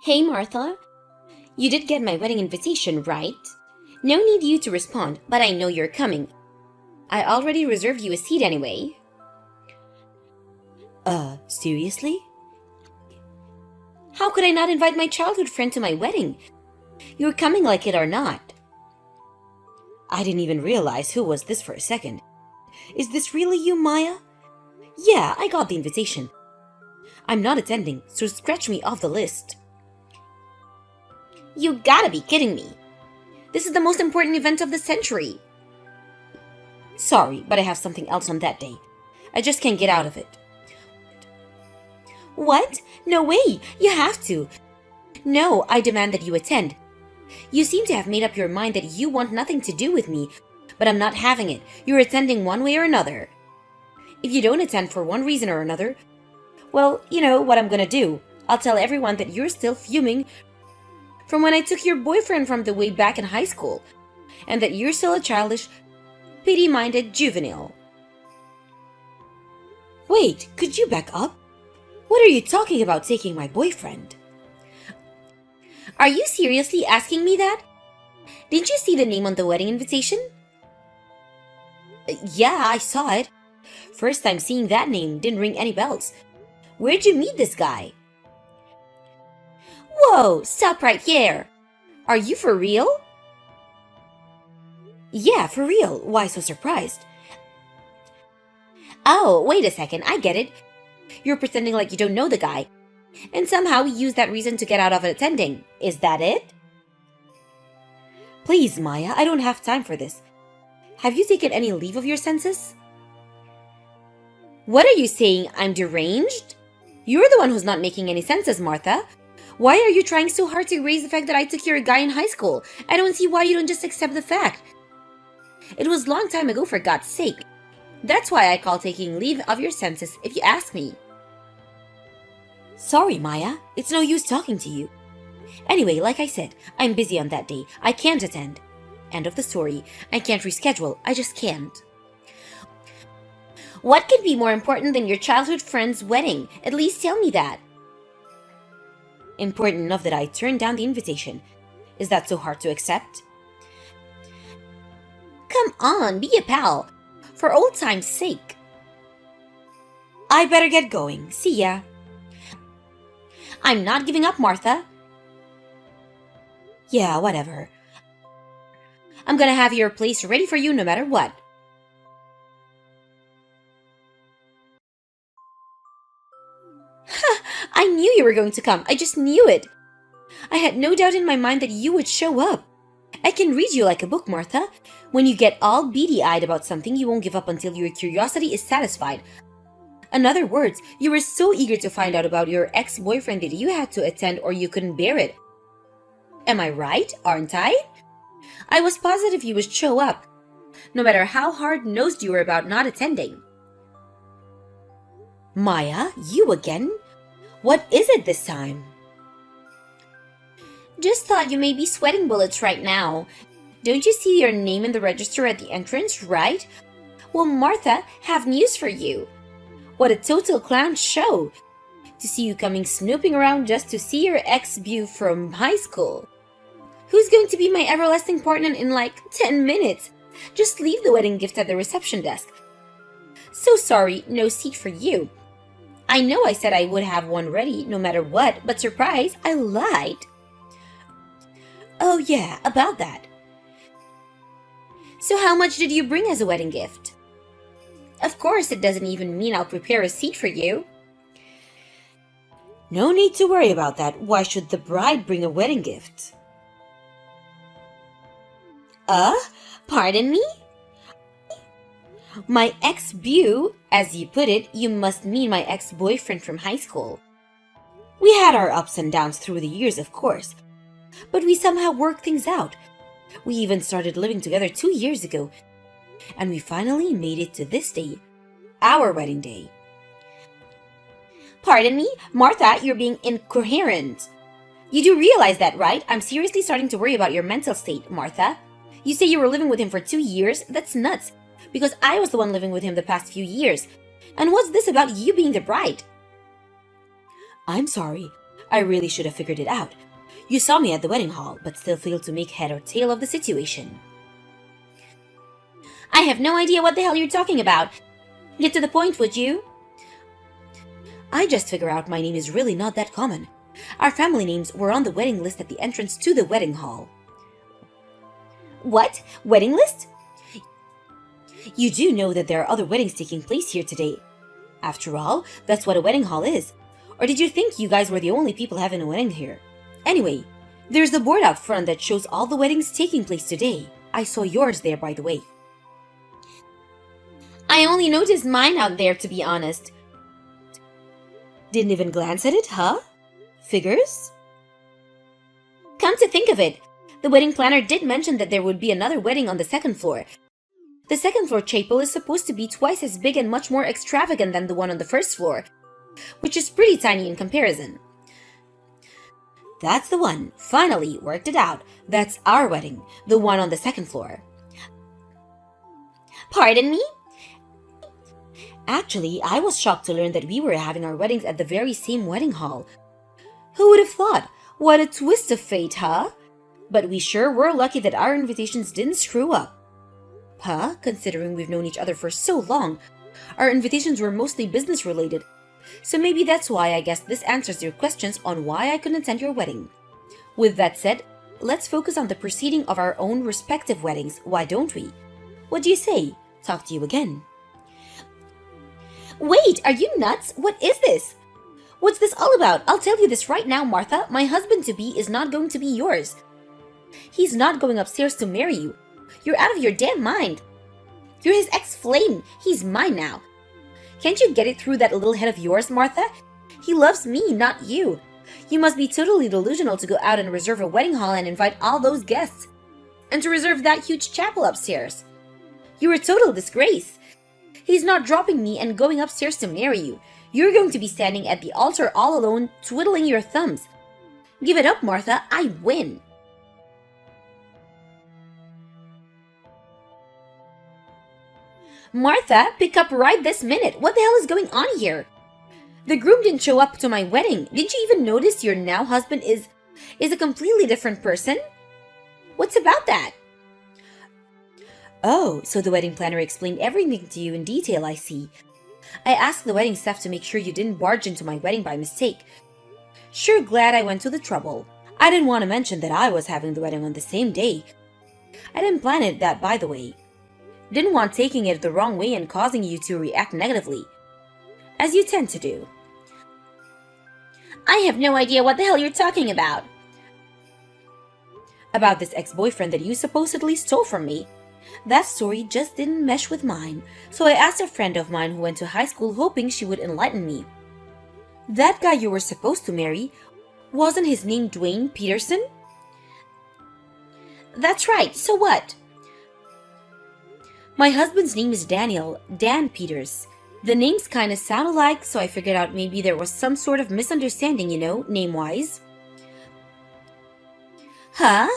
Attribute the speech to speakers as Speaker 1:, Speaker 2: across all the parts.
Speaker 1: Hey Martha, you did get my wedding invitation, right? No need you to respond, but I know you're coming. I already reserved you a seat anyway.
Speaker 2: Seriously?
Speaker 1: How could I not invite my childhood friend to my wedding? You're coming like it or not.
Speaker 2: I didn't even realize who was this for a second. Is this really you, Maya? Yeah, I got the invitation. I'm not attending, so scratch me off the list.
Speaker 1: You gotta be kidding me. This is the most important event of the century.
Speaker 2: Sorry, but I have something else on that day. I just can't get out of it.
Speaker 1: What? No way! You have to! No, I demand that you attend. You seem to have made up your mind that you want nothing to do with me, but I'm not having it. You're attending one way or another. If you don't attend for one reason or another, well, you know what I'm gonna do. I'll tell everyone that you're still fuming from when I took your boyfriend from the way back in high school, and that you're still a childish, pity-minded juvenile.
Speaker 2: Wait, could you back up? What are you talking about taking my boyfriend?
Speaker 1: Are you seriously asking me that? Didn't you see the name on the wedding invitation?
Speaker 2: Yeah, I saw it. First time seeing that name, didn't ring any bells. Where'd you meet this guy?
Speaker 1: Whoa, stop right here. Are you for real?
Speaker 2: Yeah, for real. Why so surprised?
Speaker 1: Oh, wait a second, I get it. You're pretending like you don't know the guy, and somehow you use that reason to get out of attending. Is that it?
Speaker 2: Please, Maya, I don't have time for this. Have you taken any leave of your senses?
Speaker 1: What are you saying? I'm deranged? You're the one who's not making any senses, Martha. Why are you trying so hard to erase the fact that I took your guy in high school? I don't see why you don't just accept the fact. It was a long time ago, for God's sake. That's why I call taking leave of your senses, if you ask me.
Speaker 2: Sorry, Maya. It's no use talking to you. Anyway, like I said, I'm busy on that day. I can't attend. End of the story. I can't reschedule. I just can't.
Speaker 1: What could be more important than your childhood friend's wedding? At least tell me that.
Speaker 2: Important enough that I turned down the invitation. Is that so hard to accept?
Speaker 1: Come on, be a pal. For old time's sake.
Speaker 2: I better get going. See ya.
Speaker 1: I'm not giving up, Martha.
Speaker 2: Yeah, whatever.
Speaker 1: I'm gonna have your place ready for you no matter what. I knew you were going to come. I just knew it. I had no doubt in my mind that you would show up. I can read you like a book, Martha. When you get all beady-eyed about something, you won't give up until your curiosity is satisfied. In other words, you were so eager to find out about your ex-boyfriend that you had to attend or you couldn't bear it. Am I right, aren't I? I was positive you would show up, no matter how hard-nosed you were about not attending.
Speaker 2: Maya, you again? What is it this time?
Speaker 1: Just thought you may be sweating bullets right now. Don't you see your name in the register at the entrance, right? Well, Martha, have news for you. What a total clown show! To see you coming snooping around just to see your ex-beau from high school. Who's going to be my everlasting partner in like 10 minutes? Just leave the wedding gift at the reception desk. So sorry, no seat for you. I know I said I would have one ready no matter what, but surprise, I lied.
Speaker 2: Oh yeah, about that.
Speaker 1: So how much did you bring as a wedding gift? Of course, it doesn't even mean I'll prepare a seat for you.
Speaker 2: No need to worry about that. Why should the bride bring a wedding gift?
Speaker 1: Pardon me? My ex-beau, as you put it, you must mean my ex-boyfriend from high school.
Speaker 2: We had our ups and downs through the years, of course. But we somehow worked things out. We even started living together 2 years ago. And we finally made it to this day, our wedding day.
Speaker 1: Pardon me? Martha, you're being incoherent. You do realize that, right? I'm seriously starting to worry about your mental state, Martha. You say you were living with him for 2 years? That's nuts. Because I was the one living with him the past few years. And what's this about you being the bride?
Speaker 2: I'm sorry. I really should have figured it out. You saw me at the wedding hall, but still failed to make head or tail of the situation.
Speaker 1: I have no idea what the hell you're talking about. Get to the point, would you?
Speaker 2: I just figure out my name is really not that common. Our family names were on the wedding list at the entrance to the wedding hall.
Speaker 1: What? Wedding list?
Speaker 2: You do know that there are other weddings taking place here today. After all, that's what a wedding hall is. Or did you think you guys were the only people having a wedding here? Anyway, there's the board out front that shows all the weddings taking place today. I saw yours there, by the way.
Speaker 1: I only noticed mine out there, to be honest.
Speaker 2: Didn't even glance at it, huh? Figures?
Speaker 1: Come to think of it, the wedding planner did mention that there would be another wedding on the second floor. The second floor chapel is supposed to be twice as big and much more extravagant than the one on the first floor, which is pretty tiny in comparison.
Speaker 2: That's the one. Finally, worked it out. That's our wedding, the one on the second floor.
Speaker 1: Pardon me?
Speaker 2: Actually, I was shocked to learn that we were having our weddings at the very same wedding hall. Who would have thought? What a twist of fate, huh? But we sure were lucky that our invitations didn't screw up. Huh? Considering we've known each other for so long, our invitations were mostly business related. So maybe that's why I guess this answers your questions on why I couldn't attend your wedding. With that said, let's focus on the proceeding of our own respective weddings, why don't we? What do you say? Talk to you again.
Speaker 1: Wait, are you nuts? What is this? What's this all about? I'll tell you this right now, Martha. My husband-to-be is not going to be yours. He's not going upstairs to marry you. You're out of your damn mind. You're his ex-flame. He's mine now. Can't you get it through that little head of yours, Martha? He loves me, not you. You must be totally delusional to go out and reserve a wedding hall and invite all those guests. And to reserve that huge chapel upstairs. You're a total disgrace. He's not dropping me and going upstairs to marry you. You're going to be standing at the altar all alone, twiddling your thumbs. Give it up, Martha. I win. Martha, pick up right this minute. What the hell is going on here? The groom didn't show up to my wedding. Didn't you even notice your now husband is a completely different person? What's about that?
Speaker 2: Oh, so the wedding planner explained everything to you in detail, I see. I asked the wedding staff to make sure you didn't barge into my wedding by mistake. Sure glad I went to the trouble. I didn't want to mention that I was having the wedding on the same day. I didn't plan it that, by the way. Didn't want taking it the wrong way and causing you to react negatively, as you tend to do.
Speaker 1: I have no idea what the hell you're talking about.
Speaker 2: About this ex-boyfriend that you supposedly stole from me. That story just didn't mesh with mine, so I asked a friend of mine who went to high school hoping she would enlighten me. That guy you were supposed to marry, wasn't his name Dwayne Peterson?
Speaker 1: That's right, so what?
Speaker 2: My husband's name is Daniel, Dan Peters. The names kinda sound alike, so I figured out maybe there was some sort of misunderstanding, name-wise.
Speaker 1: Huh?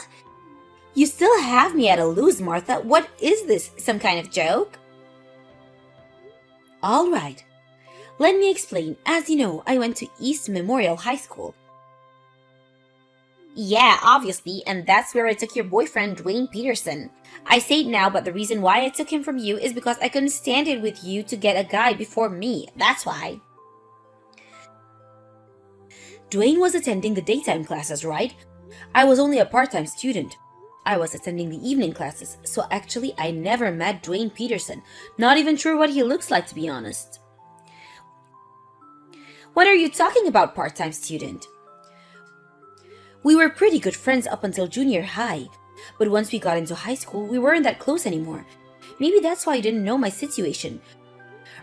Speaker 1: You still have me at a lose, Martha. What is this, some kind of joke?
Speaker 2: All right. Let me explain. As you know, I went to East Memorial High School.
Speaker 1: Yeah, obviously, and that's where I took your boyfriend, Dwayne Peterson. I say it now, but the reason why I took him from you is because I couldn't stand it with you to get a guy before me. That's why.
Speaker 2: Dwayne was attending the daytime classes, right? I was only a part-time student. I was attending the evening classes, so actually I never met Dwayne Peterson. Not even sure what he looks like, to be honest.
Speaker 1: What are you talking about, part-time student?
Speaker 2: We were pretty good friends up until junior high, but once we got into high school, we weren't that close anymore. Maybe that's why you didn't know my situation.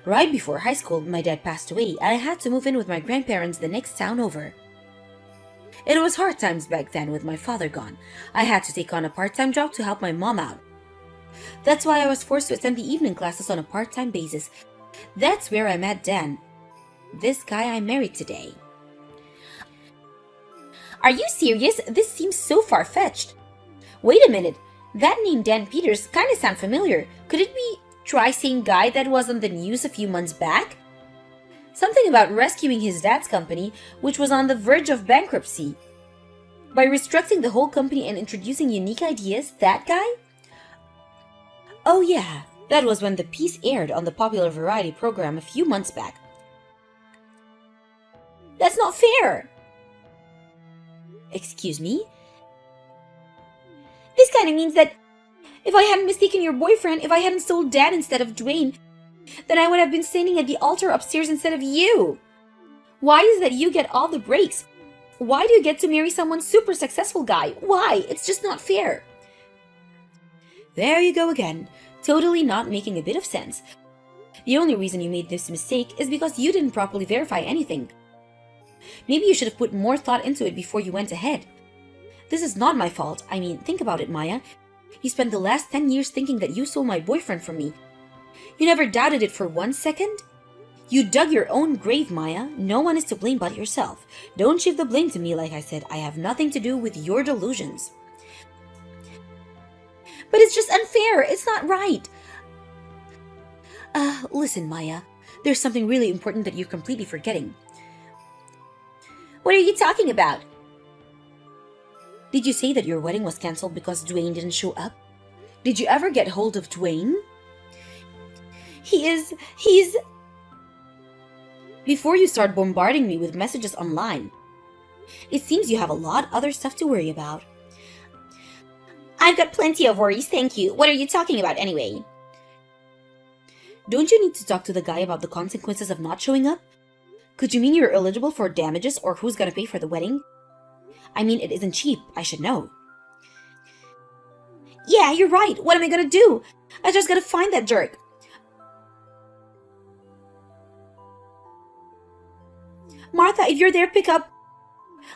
Speaker 2: Right before high school, my dad passed away, and I had to move in with my grandparents the next town over. It was hard times back then with my father gone. I had to take on a part-time job to help my mom out. That's why I was forced to attend the evening classes on a part-time basis. That's where I met Dan, this guy I married today.
Speaker 1: Are you serious? This seems so far-fetched. Wait a minute. That name Dan Peters kinda sound familiar. Could it be Tri-Same guy that was on the news a few months back?
Speaker 2: Something about rescuing his dad's company, which was on the verge of bankruptcy. By restructuring the whole company and introducing unique ideas, that guy? Oh yeah, that was when the piece aired on the popular variety program a few months back. That's not fair! Excuse me? This kind of means that if I hadn't mistaken your boyfriend, if I hadn't sold Dad instead of Dwayne, then I would have been standing at the altar upstairs instead of you. Why is that you get all the breaks? Why do you get to marry someone super successful guy? Why? It's just not fair. There you go again, totally not making a bit of sense. The only reason you made this mistake is because you didn't properly verify anything. Maybe you should have put more thought into it before you went ahead. This is not my fault. I mean, think about it, Maya. You spent the last 10 years thinking that you stole my boyfriend from me. You never doubted it for 1 second? You dug your own grave, Maya. No one is to blame but yourself. Don't shift the blame to me, like I said. I have nothing to do with your delusions. But it's just unfair. It's not right. Listen, Maya. There's something really important that you're completely forgetting. What are you talking about? Did you say that your wedding was cancelled because Dwayne didn't show up? Did you ever get hold of Dwayne? He's... Before you start bombarding me with messages online, it seems you have a lot other stuff to worry about. I've got plenty of worries, thank you. What are you talking about anyway? Don't you need to talk to the guy about the consequences of not showing up? Could you mean you're eligible for damages or who's gonna pay for the wedding? I mean, it isn't cheap, I should know. Yeah, you're right. What am I gonna do? I just gotta find that jerk. Martha, if you're there, pick up.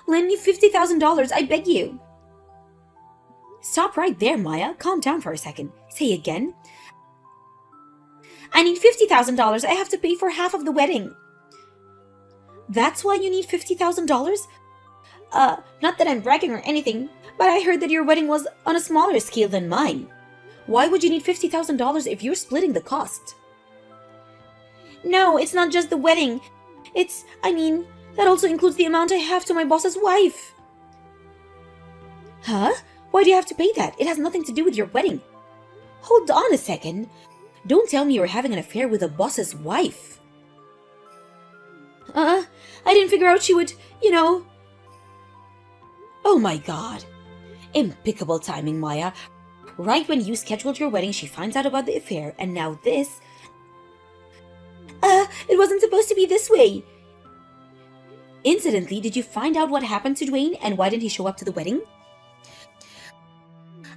Speaker 2: Lend me $50,000, I beg you. Stop right there, Maya. Calm down for a second. Say again. I need $50,000. I have to pay for half of the wedding. That's why you need $50,000? Not that I'm bragging or anything, but I heard that your wedding was on a smaller scale than mine. Why would you need $50,000 if you're splitting the cost? No, it's not just the wedding. That also includes the amount I have to my boss's wife. Huh? Why do you have to pay that? It has nothing to do with your wedding. Hold on a second. Don't tell me you're having an affair with a boss's wife. I didn't figure out she would, Oh my god. Impeccable timing, Maya. Right when you scheduled your wedding, she finds out about the affair, and now this... It wasn't supposed to be this way. Incidentally, did you find out what happened to Dwayne and why didn't he show up to the wedding?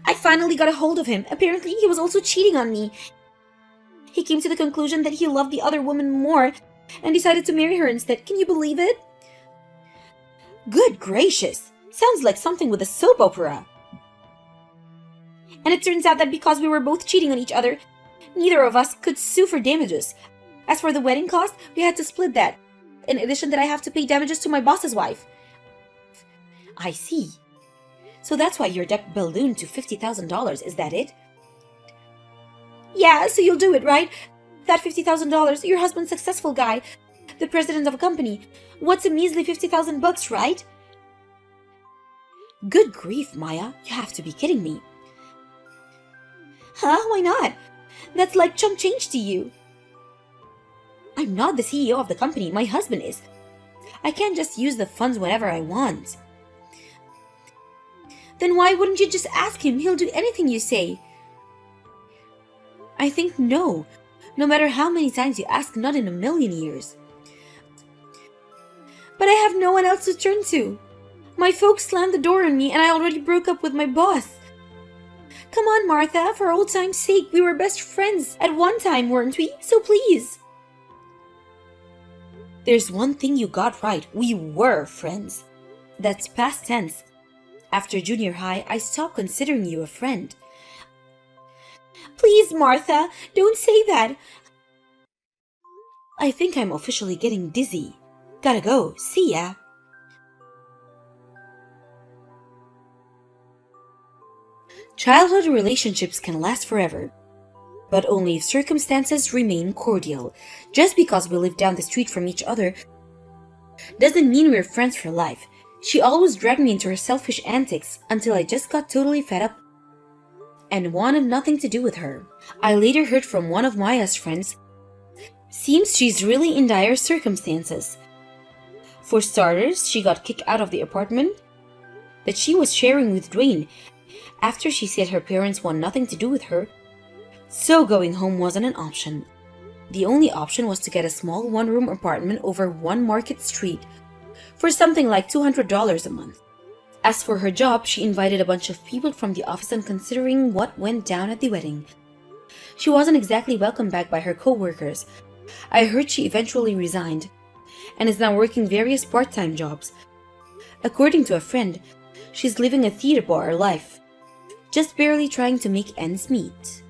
Speaker 2: I finally got a hold of him. Apparently, he was also cheating on me. He came to the conclusion that he loved the other woman more and decided to marry her instead. Can you believe it? Good gracious. Sounds like something with a soap opera. And it turns out that because we were both cheating on each other, neither of us could sue for damages. As for the wedding cost, we had to split that. In addition that I have to pay damages to my boss's wife. I see. So that's why your debt ballooned to $50,000, is that it? Yeah, so you'll do it, right? That $50,000, your husband's successful guy, the president of a company. What's a measly $50,000, right? Good grief, Maya. You have to be kidding me. Huh? Why not? That's like chump change to you. I'm not the CEO of the company. My husband is. I can't just use the funds whenever I want. Then why wouldn't you just ask him? He'll do anything you say. I think no. No matter how many times you ask, not in a million years. But I have no one else to turn to. My folks slammed the door on me and I already broke up with my boss. Come on, Martha, for old time's sake, we were best friends at one time, weren't we? So please. There's one thing you got right. We were friends. That's past tense. After junior high, I stopped considering you a friend. Please, Martha, don't say that. I think I'm officially getting dizzy. Gotta go. See ya. Childhood relationships can last forever. but only if circumstances remain cordial. Just because we live down the street from each other doesn't mean we're friends for life. She always dragged me into her selfish antics until I just got totally fed up and wanted nothing to do with her. I later heard from one of Maya's friends. Seems she's really in dire circumstances. For starters, she got kicked out of the apartment that she was sharing with Dwayne after she said her parents want nothing to do with her, so going home wasn't an option. The only option was to get a small one-room apartment over One Market Street for something like $200 a month. As for her job, she invited a bunch of people from the office, and considering what went down at the wedding, she wasn't exactly welcomed back by her co-workers. I heard she eventually resigned and is now working various part-time jobs. According to a friend, she's living a theater bar life, just barely trying to make ends meet.